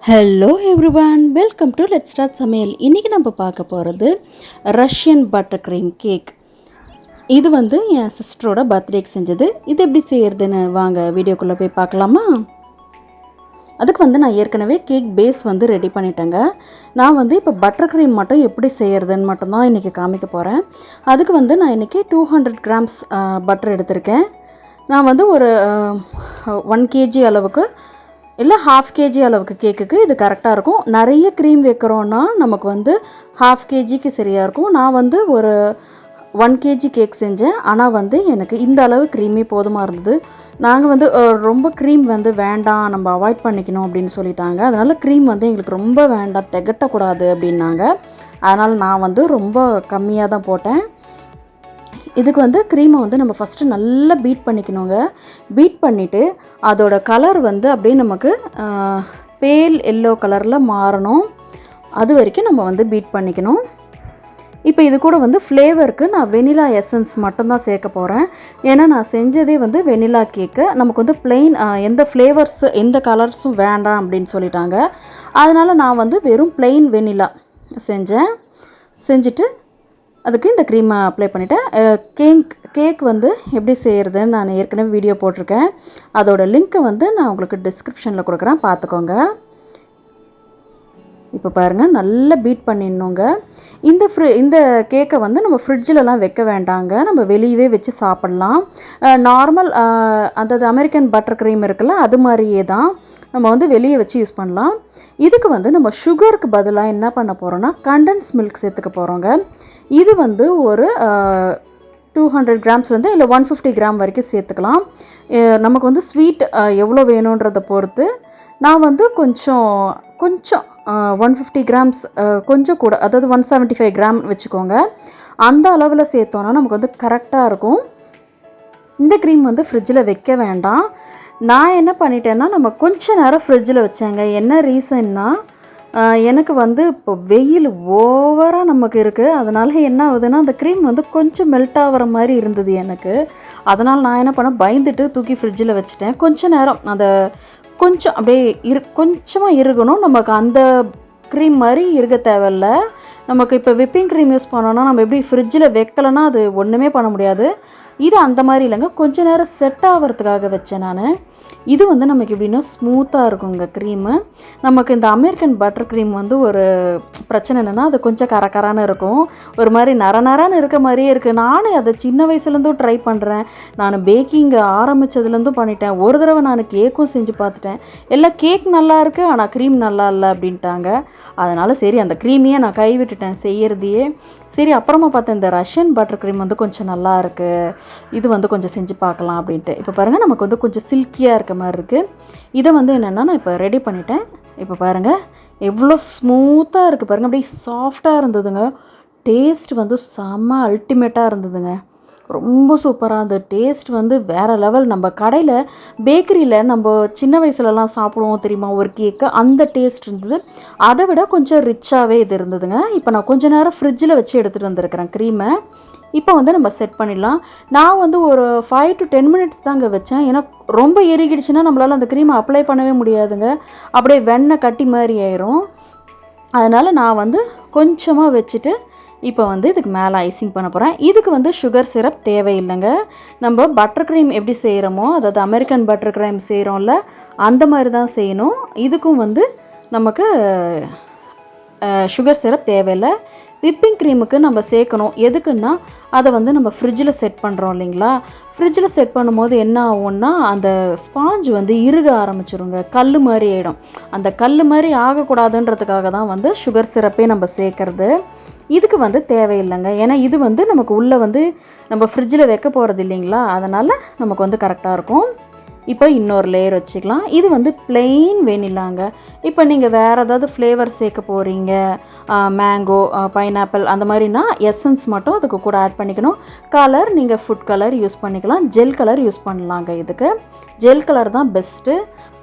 Hello everyone, welcome to let's start சமையல். இன்றைக்கி நம்ம பார்க்க போகிறது ரஷ்யன் பட்டர் க்ரீம் கேக். இது வந்து என் சிஸ்டரோட பர்த்டேக்கு செஞ்சது. இது எப்படி செய்கிறதுன்னு வாங்க வீடியோக்குள்ளே போய் பார்க்கலாமா? அதுக்கு வந்து நான் ஏற்கனவே கேக் பேஸ் வந்து ரெடி பண்ணிட்டேங்க. நான் வந்து இப்போ பட்டர் க்ரீம் மட்டும் எப்படி செய்கிறதுன்னு மட்டும்தான் இன்றைக்கி காமிக்க போகிறேன். அதுக்கு வந்து நான் இன்றைக்கி 200 கிராம்ஸ் பட்டர் எடுத்திருக்கேன். நான் வந்து ஒரு 1 kg அளவுக்கு இல்லை 1/2 kg அளவுக்கு கேக்குக்கு இது கரெக்டாக இருக்கும். நிறைய க்ரீம் வைக்கிறோன்னா நமக்கு வந்து 1/2 kgக்கு சரியாக இருக்கும். நான் வந்து ஒரு 1 kg கேக் செஞ்சேன். ஆனால் வந்து எனக்கு இந்த அளவு க்ரீமே போதுமாக இருந்தது. நாங்கள் வந்து ரொம்ப க்ரீம் வந்து வேண்டாம், நம்ம அவாய்ட் பண்ணிக்கணும் அப்படின்னு சொல்லிட்டாங்க. அதனால் க்ரீம் வந்து எங்களுக்கு ரொம்ப வேண்டாம், திகட்டக்கூடாது அப்படின்னாங்க. அதனால் நான் வந்து ரொம்ப கம்மியாக தான் போட்டேன். இதுக்கு வந்து க்ரீமை வந்து நம்ம ஃபஸ்ட்டு நல்லா பீட் பண்ணிக்கணுங்க. பீட் பண்ணிவிட்டு அதோட கலர் வந்து அப்படியே நமக்கு பேல் எல்லோ கலரில் மாறணும். அது வரைக்கும் நம்ம வந்து பீட் பண்ணிக்கணும். இப்போ இது கூட வந்து ஃப்ளேவருக்கு நான் வெனிலா எசன்ஸ் மட்டும்தான் சேர்க்க போகிறேன். ஏன்னா நான் செஞ்சதே வந்து வெனிலா கேக்கு. நமக்கு வந்து ப்ளெயின் எந்த ஃப்ளேவர்ஸ் எந்த கலர்ஸும் வேண்டாம் அப்படின்னு சொல்லிட்டாங்க. அதனால் நான் வந்து வெறும் ப்ளெயின் வெனிலா செஞ்சுட்டு அதுக்கு இந்த க்ரீமை அப்ளை பண்ணிவிட்டேன். கேக் வந்து எப்படி செய்கிறதுன்னு நான் ஏற்கனவே வீடியோ போட்டிருக்கேன். அதோட லிங்க்கை வந்து நான் உங்களுக்கு டிஸ்கிரிப்ஷனில் கொடுக்குறேன், பார்த்துக்கோங்க. இப்போ பாருங்கள், நல்லா பீட் பண்ணிடணுங்க. இந்த கேக்கை வந்து நம்ம ஃப்ரிட்ஜிலலாம் வைக்க வேண்டாங்க, நம்ம வெளியவே வச்சு சாப்பிட்லாம். நார்மல் அதாவது அமெரிக்கன் பட்டர் க்ரீம் இருக்குல்ல, அது மாதிரியே தான் நம்ம வந்து வெளியே வச்சு யூஸ் பண்ணலாம். இதுக்கு வந்து நம்ம சுகருக்கு பதிலாக என்ன பண்ண போகிறோன்னா கண்டன்ஸ் மில்க் சேர்த்துக்க போகிறோங்க. இது வந்து ஒரு 200 கிராம்ஸ்லேருந்து இல்லை 150 கிராம் வரைக்கும் சேர்த்துக்கலாம். நமக்கு வந்து ஸ்வீட் எவ்வளோ வேணுன்றதை பொறுத்து நான் வந்து கொஞ்சம் 150 கிராம்ஸ் கொஞ்சம் கூட, அதாவது 175 கிராம் வச்சுக்கோங்க. அந்த அளவில் சேர்த்தோன்னா நமக்கு வந்து கரெக்டாக இருக்கும். இந்த க்ரீம் வந்து ஃப்ரிட்ஜில் வைக்க வேண்டாம். நான் என்ன பண்ணிட்டேன்னா நம்ம கொஞ்சம் நேரம் ஃப்ரிட்ஜில் வச்சேங்க. என்ன ரீசன்னா, எனக்கு வந்து இப்போ வெயில் ஓவராக நமக்கு இருக்குது. அதனால் என்ன ஆகுதுன்னா அந்த க்ரீம் வந்து கொஞ்சம் மெல்ட் ஆகிற மாதிரி இருந்தது எனக்கு. அதனால் நான் என்ன பண்ணேன், பயந்துட்டு தூக்கி ஃப்ரிட்ஜில் வச்சுட்டேன். கொஞ்சம் நேரம் அதை கொஞ்சம் அப்படியே கொஞ்சமாக இறுகணும். நமக்கு அந்த க்ரீம் மாதிரி இருக்க தேவையில்ல. நமக்கு இப்போ விப்பிங் க்ரீம் யூஸ் பண்ணோன்னா நம்ம எப்படி ஃப்ரிட்ஜில் வைக்கலைன்னா அது ஒன்றுமே பண்ண முடியாது. இது அந்த மாதிரி இல்லைங்க, கொஞ்ச நேரம் செட் ஆகிறதுக்காக வச்சேன் நான். இது வந்து நமக்கு எப்படின்னா ஸ்மூத்தாக இருக்குங்க க்ரீமு. நமக்கு இந்த அமெரிக்கன் பட்டர் க்ரீம் வந்து ஒரு பிரச்சனை என்னென்னா, அது கொஞ்சம் கரகரான்னு இருக்கும், ஒரு மாதிரி நரன்னு இருக்க மாதிரியே இருக்குது. நானும் அதை சின்ன வயசுலேருந்தும் ட்ரை பண்ணுறேன். நான் பேக்கிங் ஆரம்பித்ததுலேருந்தும் பண்ணிட்டேன். ஒரு தடவை நான் கேக்கும் செஞ்சு பார்த்துட்டேன். எல்லாம் கேக் நல்லா இருக்குது, ஆனால் க்ரீம் நல்லா இல்லை அப்படின்ட்டாங்க. அதனால் சரி அந்த க்ரீமையே நான் கைவிட்டுட்டேன் செய்கிறதையே. சரி அப்புறமா பார்த்தேன் இந்த ரஷ்யன் பட்டர் க்ரீம் வந்து கொஞ்சம் நல்லா இருக்குது, இது வந்து கொஞ்சம் செஞ்சு பார்க்கலாம் அப்படின்ட்டு. இப்போ பாருங்கள், நமக்கு வந்து கொஞ்சம் சில்கியாக இருக்க மாதிரி இருக்குது. இதை வந்து என்னென்னா நான் இப்போ ரெடி பண்ணிட்டேன். இப்போ பாருங்கள் எவ்வளோ ஸ்மூத்தாக இருக்குது பாருங்கள், அப்படியே சாஃப்டாக இருந்ததுங்க. டேஸ்ட் வந்து செம்ம அல்டிமேட்டாக இருந்ததுங்க, ரொம்ப சூப்பராக. அந்த டேஸ்ட் வந்து வேறு லெவல். நம்ம கடையில் பேக்கரியில் நம்ம சின்ன வயசுலலாம் சாப்பிடுவோம் தெரியுமா ஒரு கேக்கு, அந்த டேஸ்ட் இருந்தது. அதை விட கொஞ்சம் ரிச்சாகவே இது இருந்ததுங்க. இப்போ நான் கொஞ்சம் நேரம் ஃப்ரிட்ஜில் வச்சு எடுத்துகிட்டு வந்திருக்கிறேன் க்ரீமை. இப்போ வந்து நம்ம செட் பண்ணிடலாம். நான் வந்து ஒரு 5 to 10 மினிட்ஸ் தாங்க வச்சேன். ஏன்னா ரொம்ப எரிகிடுச்சுன்னா நம்மளால் அந்த க்ரீமை அப்ளை பண்ணவே முடியாதுங்க, அப்படியே வெண்ணெய் கட்டி மாதிரி ஆயிரும். அதனால் நான் வந்து கொஞ்சமாக வச்சுட்டு இப்போ வந்து இதுக்கு மேலே ஐசிங் பண்ண போகிறேன். இதுக்கு வந்து சுகர் சிரப் தேவையில்லைங்க. நம்ம பட்டர் க்ரீம் எப்படி செய்கிறோமோ, அதாவது அமெரிக்கன் பட்டர் க்ரீம் செய்கிறோம்ல, அந்த மாதிரி தான் செய்யணும். இதுக்கும் வந்து நமக்கு சுகர் சிரப் தேவையில்லை. விப்பிங் க்ரீமுக்கு நம்ம சேர்க்கணும். எதுக்குன்னா அதை வந்து நம்ம ஃப்ரிட்ஜில் செட் பண்ணுறோம் இல்லைங்களா, ஃப்ரிட்ஜில் செட் பண்ணும்போது என்ன ஆகும்னா அந்த ஸ்பாஞ்ச் வந்து இறுக ஆரம்பிச்சிருங்க, கல் மாதிரி ஆகிடும். அந்த கல் மாதிரி ஆகக்கூடாதுன்றதுக்காக தான் வந்து சுகர் சிரப்பே நம்ம சேர்க்குறது. இதுக்கு வந்து தேவையில்லைங்க, ஏன்னா இது வந்து நமக்கு உள்ளே வந்து நம்ம ஃப்ரிட்ஜில் வைக்க போகிறது இல்லைங்களா, அதனால் நமக்கு வந்து கரெக்டாக இருக்கும். இப்போ இன்னொரு லேயர் வச்சுக்கலாம். இது வந்து பிளெயின் வெனிலாங்க. இப்போ நீங்கள் வேறு ஏதாவது ஃப்ளேவர் சேர்க்க போகிறீங்க, மேங்கோ, பைனாப்பிள் அந்த மாதிரினா எசன்ஸ் மட்டும் அதுக்கு கூட ஆட் பண்ணிக்கணும். கலர் நீங்கள் ஃபுட் கலர் யூஸ் பண்ணிக்கலாம், ஜெல் கலர் யூஸ் பண்ணலாங்க. இதுக்கு ஜெல் கலர் தான் பெஸ்ட்டு.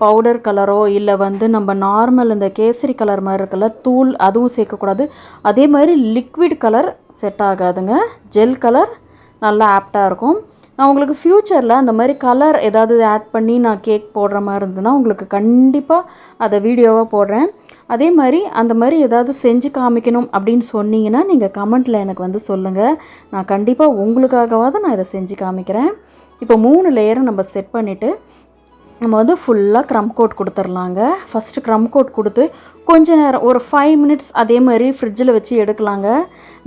பவுடர் கலரோ இல்லை வந்து நம்ம நார்மல் இந்த கேசரி கலர் மாதிரி இருக்குல்ல தூள், அதுவும் சேர்க்கக்கூடாது. அதே மாதிரி லிக்விட் கலர் செட் ஆகாதுங்க, ஜெல் கலர் நல்லா ஆப்டாக இருக்கும். நான் உங்களுக்கு ஃப்யூச்சரில் அந்த மாதிரி கலர் ஏதாவது ஆட் பண்ணி நான் கேக் போடுற மாதிரி இருந்ததுன்னா உங்களுக்கு கண்டிப்பாக அதை வீடியோவாக போடுறேன். அதே மாதிரி அந்த மாதிரி ஏதாவது செஞ்சு காமிக்கணும் அப்படின்னு சொன்னீங்கன்னா நீங்கள் கமெண்ட்டில் எனக்கு வந்து சொல்லுங்கள். நான் கண்டிப்பாக உங்களுக்காகவாவது நான் இதை செஞ்சு காமிக்கிறேன். இப்போ 3 லேயரை நம்ம செட் பண்ணிவிட்டு நம்ம வந்து ஃபுல்லாக க்ரம் கோட் கொடுத்துர்லாங்க. ஃபஸ்ட்டு க்ரம் கோட் கொடுத்து கொஞ்ச நேரம் ஒரு 5 மினிட்ஸ் அதே மாதிரி ஃப்ரிட்ஜில் வச்சு எடுக்கலாங்க.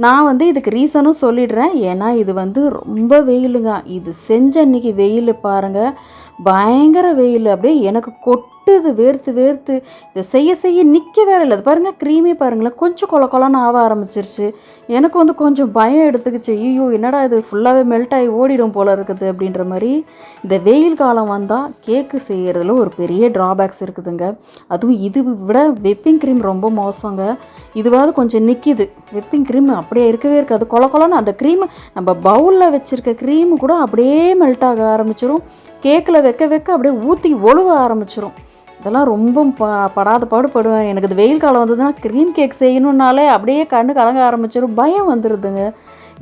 நான் வந்து இதுக்கு ரீசனும் சொல்லிடுறேன். ஏன்னா இது வந்து ரொம்ப வெயிலுங்க. இது செஞ்ச அன்றைக்கி வெயில் பாருங்கள், பயங்கர வெயில். அப்படியே எனக்கு கொட்டுது, வேர்த்து வேர்த்து. இதை செய்ய நிற்க வேற இல்லை. அது பாருங்கள், க்ரீமே பாருங்களேன் கொஞ்சம் கொலன்னு ஆக ஆரம்பிச்சிருச்சு. எனக்கு வந்து கொஞ்சம் பயம் எடுத்துக்கிச்சு. ஐயோ என்னடா இது ஃபுல்லாகவே மெல்ட் ஆகி ஓடிடும் போல் இருக்குது அப்படின்ற மாதிரி. இந்த வெயில் காலம் வந்தால் கேக்கு செய்கிறதுல ஒரு பெரிய ட்ராபேக்ஸ் இருக்குதுங்க. அதுவும் இது விட விப்பிங் க்ரீம் ரொம்ப மோசங்க. இதுவாவது கொஞ்சம் நிற்கிது. விப்பிங் க்ரீம் அப்படியே இருக்கவே இருக்காது. கொலன்னு அந்த க்ரீமு நம்ம பவுலில் வச்சுருக்க க்ரீமு கூட அப்படியே மெல்ட் ஆக ஆரம்பிச்சிடும். கேக்கில் வைக்க அப்படியே ஊற்றி ஒழுக ஆரம்பிச்சிடும். இதெல்லாம் ரொம்ப படாத பாடுபடுவேன். எனக்கு இது வெயில் காலம் வந்ததுன்னா க்ரீம் கேக் செய்யணுன்னாலே அப்படியே கண்ணு கலங்க ஆரம்பிச்சிடும். பயம் வந்துடுதுங்க.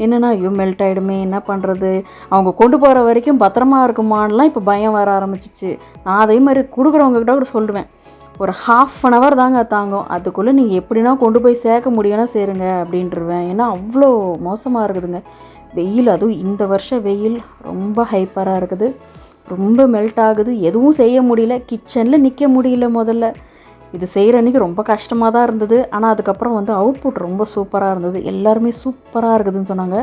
என்னென்னா ஐயோ மெல்ட் ஆகிடுமே, என்ன பண்ணுறது, அவங்க கொண்டு போகிற வரைக்கும் பத்திரமா இருக்குமான்லாம் இப்போ பயம் வர ஆரம்பிச்சிச்சு. நான் அதே மாதிரி கொடுக்குறவங்கக்கிட்ட கூட சொல்லுவேன், ஒரு 1/2 hour தாங்க தாங்கும், அதுக்குள்ளே நீங்கள் எப்படின்னா கொண்டு போய் சேர்க்க முடியும்னா சேருங்க அப்படின்ட்டுருவேன். ஏன்னா அவ்வளோ மோசமாக இருக்குதுங்க வெயில். அதுவும் இந்த வருஷம் வெயில் ரொம்ப ஹைப்பராக இருக்குது. ரொம்ப மெல்ட் ஆகுது. எதுவும் செய்ய முடியல, கிச்சனில் நிற்க முடியல. முதல்ல இது செய்கிற அன்றைக்கி ரொம்ப கஷ்டமாக தான் இருந்தது. ஆனால் அதுக்கப்புறம் வந்து அவுட்புட் ரொம்ப சூப்பராக இருந்தது. எல்லாருமே சூப்பராக இருக்குதுன்னு சொன்னாங்க.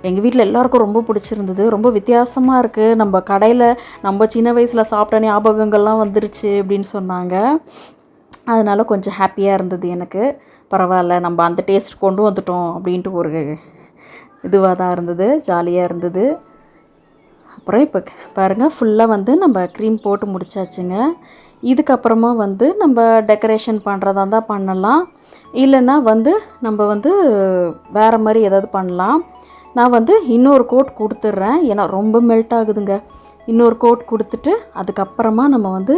எங்கள் வீட்டில் எல்லாருக்கும் ரொம்ப பிடிச்சிருந்தது. ரொம்ப வித்தியாசமாக இருக்குது, நம்ம கடையில் நம்ம சின்ன வயசில் சாப்பிட்ட ஞாபகங்கள்லாம் வந்துருச்சு அப்படின்னு சொன்னாங்க. அதனால் கொஞ்சம் ஹாப்பியாக இருந்தது எனக்கு. பரவாயில்ல, நம்ம அந்த டேஸ்ட் கொண்டு வந்துட்டோம் அப்படின்ட்டு ஒரு இதுவாக தான் இருந்தது, ஜாலியாக இருந்தது. அப்புறம் இப்போ பாருங்கள், ஃபுல்லாக வந்து நம்ம க்ரீம் போட்டு முடிச்சாச்சுங்க. இதுக்கப்புறமா வந்து நம்ம டெக்கரேஷன் பண்ணுறதா இருந்தால் பண்ணலாம், இல்லைன்னா வந்து நம்ம வந்து வேறு மாதிரி ஏதாவது பண்ணலாம். நான் வந்து இன்னொரு கோட் கொடுத்துட்றேன், ஏன்னா ரொம்ப மெல்ட் ஆகுதுங்க. இன்னொரு கோட் கொடுத்துட்டு அதுக்கப்புறமா நம்ம வந்து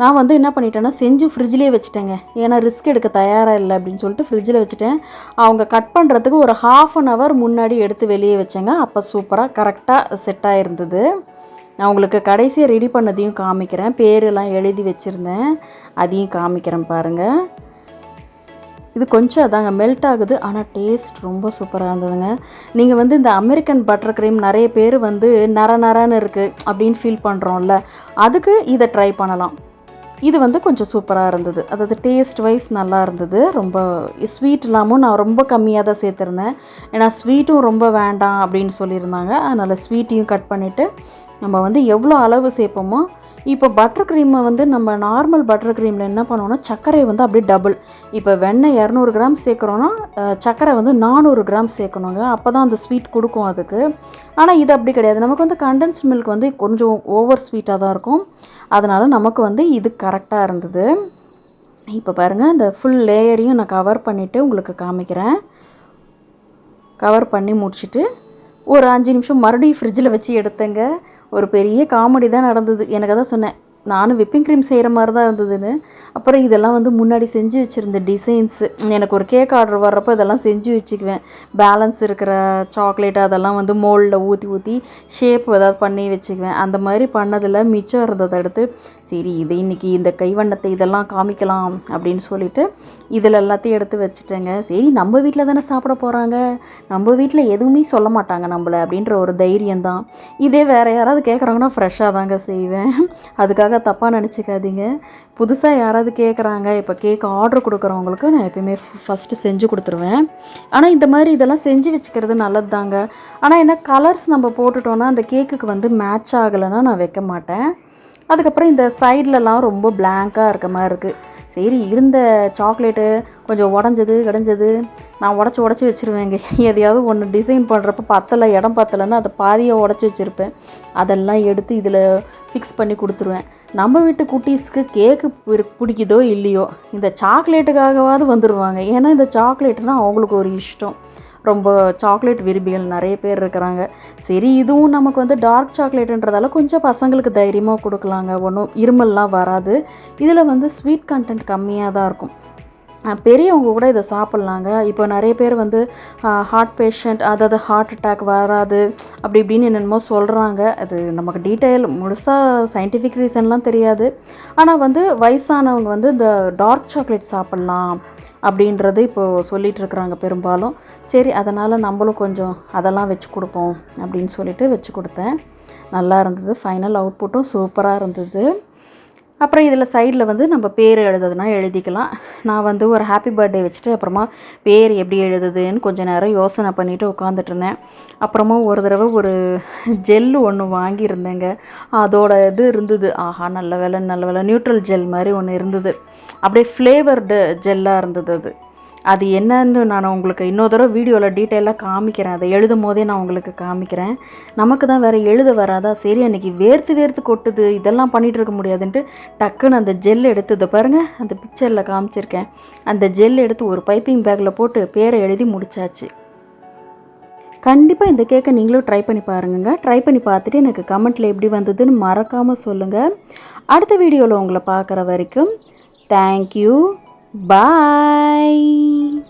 நான் வந்து என்ன பண்ணிட்டேன்னா செஞ்சு ஃப்ரிட்ஜிலே வச்சுட்டேங்க. ஏன்னா ரிஸ்க் எடுக்க தயாராக இல்லை அப்படின்னு சொல்லிட்டு ஃப்ரிட்ஜில் வச்சுட்டேன். அவங்க கட் பண்ணுறதுக்கு ஒரு 1/2 hour முன்னாடி எடுத்து வெளியே வச்சேங்க. அப்போ சூப்பராக கரெக்டாக செட் ஆகிருந்தது. நான் உங்களுக்கு கடைசியாக ரெடி பண்ணதையும் காமிக்கிறேன். பேரெல்லாம் எழுதி வச்சுருந்தேன், அதையும் காமிக்கிறேன் பாருங்கள். இது கொஞ்சம் அதாங்க மெல்ட் ஆகுது, ஆனால் டேஸ்ட் ரொம்ப சூப்பராக இருந்ததுங்க. நீங்கள் வந்து இந்த அமெரிக்கன் பட்டர் க்ரீம் நிறைய பேர் வந்து நரன்னு இருக்குது அப்படின்னு ஃபீல் பண்ணுறோம்ல, அதுக்கு இதை ட்ரை பண்ணலாம். இது வந்து கொஞ்சம் சூப்பராக இருந்தது. அதாவது டேஸ்ட் வைஸ் நல்லா இருந்தது. ரொம்ப ஸ்வீட் இல்லாமல் நான் ரொம்ப கம்மியாக தான் சேர்த்துருந்தேன். ஏன்னா ஸ்வீட்டும் ரொம்ப வேண்டாம் அப்படின்னு சொல்லியிருந்தாங்க. அதனால் ஸ்வீட்டையும் கட் பண்ணிவிட்டு நம்ம வந்து எவ்வளோ அளவு சேர்ப்போமோ. இப்போ பட்டர் க்ரீமை வந்து நம்ம நார்மல் பட்டர் க்ரீமில் என்ன பண்ணுவோன்னா சர்க்கரை வந்து அப்படியே டபுள். இப்போ வெண்ணெய் 200 கிராம் சேர்க்குறோன்னா சர்க்கரை வந்து 400 கிராம் சேர்க்கணுங்க. அப்போ தான் அந்த ஸ்வீட் கொடுக்கும் அதுக்கு. ஆனால் இது அப்படி கிடையாது. நமக்கு வந்து கண்டென்ஸ்ட் மில்க் வந்து கொஞ்சம் ஓவர் ஸ்வீட்டாக தான் இருக்கும். அதனால் நமக்கு வந்து இது கரெக்டாக இருந்தது. இப்போ பாருங்கள், இந்த ஃபுல் லேயரையும் நான் கவர் பண்ணிவிட்டு உங்களுக்கு காமிக்கிறேன். கவர் பண்ணி முடிச்சுட்டு ஒரு 5 நிமிஷம் மறுபடியும் ஃப்ரிட்ஜில் வச்சு எடுத்தேங்க. ஒரு பெரிய காமெடி தான் நடந்தது. எனக்கு தான் சொன்னேன், நானும் விப்பிங் க்ரீம் செய்கிற மாதிரி தான் இருந்ததுன்னு. அப்புறம் இதெல்லாம் வந்து முன்னாடி செஞ்சு வச்சுருந்த டிசைன்ஸு, எனக்கு ஒரு கேக் ஆர்டர் வர்றப்போ இதெல்லாம் செஞ்சு வச்சுக்குவேன். பேலன்ஸ் இருக்கிற சாக்லேட் அதெல்லாம் வந்து மோல்டில் ஊற்றி ஷேப் ஏதாவது பண்ணி வச்சுக்குவேன். அந்த மாதிரி பண்ணதில் மிச்சம் இருந்ததை எடுத்து சரி இது இன்றைக்கி இந்த கைவண்ணத்தை இதெல்லாம் காமிக்கலாம் அப்படின்னு சொல்லிவிட்டு இதில் எல்லாத்தையும் எடுத்து வச்சுட்டேங்க. சரி நம்ம வீட்டில் தானே சாப்பிட போகிறாங்க, நம்ம வீட்டில் எதுவுமே சொல்ல மாட்டாங்க நம்மளை அப்படின்ற ஒரு தைரியம்தான். இதே வேறு யாராவது கேட்குறாங்கன்னா ஃப்ரெஷ்ஷாக தாங்க செய்வேன். அதுக்காக தப்பாக நினச்சிக்காதீங்க. புதுசாக யாராவது கேட்குறாங்க, இப்போ கேக் ஆர்டர் கொடுக்குறவங்களுக்கு நான் எப்பயுமே ஃபஸ்ட்டு செஞ்சு கொடுத்துருவேன். ஆனால் இந்த மாதிரி இதெல்லாம் செஞ்சு வச்சுக்கிறது நல்லது தாங்க. ஆனால் என்ன கலர்ஸ் நம்ம போட்டுட்டோன்னா அந்த கேக்குக்கு வந்து மேட்ச் ஆகலைன்னா நான் வைக்க மாட்டேன். அதுக்கப்புறம் இந்த சைட்லலாம் ரொம்ப பிளாங்காக இருக்க மாதிரி இருக்குது. சரி இருந்த சாக்லேட்டு கொஞ்சம் உடஞ்சது நான் உடச்சி வச்சுருவேங்க. எதையாவது ஒன்று டிசைன் பண்ணுறப்ப இடம் பத்தலைன்னா அதை பாதியாக உடச்சி வச்சுருப்பேன். அதெல்லாம் எடுத்து இதில் ஃபிக்ஸ் பண்ணி கொடுத்துருவேன். நம்ம வீட்டு குட்டீஸ்க்கு கேக்கு பிடிக்குதோ இல்லையோ இந்த சாக்லேட்டுக்காகவாவது வந்துடுவாங்க. ஏன்னா இந்த சாக்லேட்டுனால் அவங்களுக்கு ஒரு இஷ்டம். ரொம்ப சாக்லேட் விரும்பிகள் நிறைய பேர் இருக்கிறாங்க. சரி இதுவும் நமக்கு வந்து டார்க் சாக்லேட்டுன்றதால கொஞ்சம் பசங்களுக்கு தைரியமாக கொடுக்கலாங்க. ஒன்றும் இருமல்லாம் வராது. இதில் வந்து ஸ்வீட் கண்டென்ட் கம்மியாக தான் இருக்கும். பெரியவங்க கூட இதை சாப்பிட்லாங்க. இப்போ நிறைய பேர் வந்து ஹார்ட் பேஷண்ட், அதாவது ஹார்ட் அட்டாக் வராது அப்படி இப்படின்னு என்னென்னமோ சொல்கிறாங்க. அது நமக்கு டீட்டெயில் முழுசாக சயின்டிஃபிக் ரீசன்லாம் தெரியாது. ஆனால் வந்து வயசானவங்க வந்து இந்த டார்க் சாக்லேட் சாப்பிட்லாம் அப்படின்றது இப்போது சொல்லிகிட்ருக்குறாங்க பெரும்பாலும். சரி, அதனால் நம்மளும் கொஞ்சம் அதெல்லாம் வச்சு கொடுப்போம் அப்படின்னு சொல்லிட்டு வச்சு கொடுத்தேன். நல்லா இருந்தது. ஃபைனல் அவுட்புட்டும் சூப்பராக இருந்தது. அப்புறம் இதில் சைடில் வந்து நம்ம பேர் எழுதுதுன்னா எழுதிக்கலாம். நான் வந்து ஒரு ஹாப்பி பர்த்டே வச்சுட்டு அப்புறமா பேர் எப்படி எழுதுதுன்னு கொஞ்சம் நேரம் யோசனை பண்ணிவிட்டு உட்காந்துட்ருந்தேன். அப்புறமா ஒரு தடவை ஒரு ஜெல்லு ஒன்று வாங்கியிருந்தேங்க. அதோட இது இருந்தது. ஆஹா, நல்ல வேலை நியூட்ரல் ஜெல் மாதிரி ஒன்று இருந்தது. அப்படியே ஃப்ளேவர்டு ஜெல்லாக இருந்தது. அது என்னன்னு நான் உங்களுக்கு இன்னொரு தடவை வீடியோவில் டீட்டெயிலாக காமிக்கிறேன். அதை எழுதும் போதே நான் உங்களுக்கு காமிக்கிறேன். நமக்கு தான் வேறு எழுத வராதா, சரி அன்றைக்கி வேர்த்து கொட்டுது, இதெல்லாம் பண்ணிகிட்டு இருக்க முடியாதுன்ட்டு டக்குன்னு அந்த ஜெல் எடுத்து பாருங்கள், அந்த பிக்சரில் காமிச்சிருக்கேன். அந்த ஜெல் எடுத்து ஒரு பைப்பிங் பேக்கில் போட்டு பேரை எழுதி முடித்தாச்சு. கண்டிப்பாக இந்த கேக்கை நீங்களும் ட்ரை பண்ணி பாருங்க. ட்ரை பண்ணி பார்த்துட்டு எனக்கு கமெண்ட்டில் எப்படி வந்ததுன்னு மறக்காமல் சொல்லுங்கள். அடுத்த வீடியோவில் உங்களை பார்க்குற வரைக்கும் தேங்க்யூ. Bye.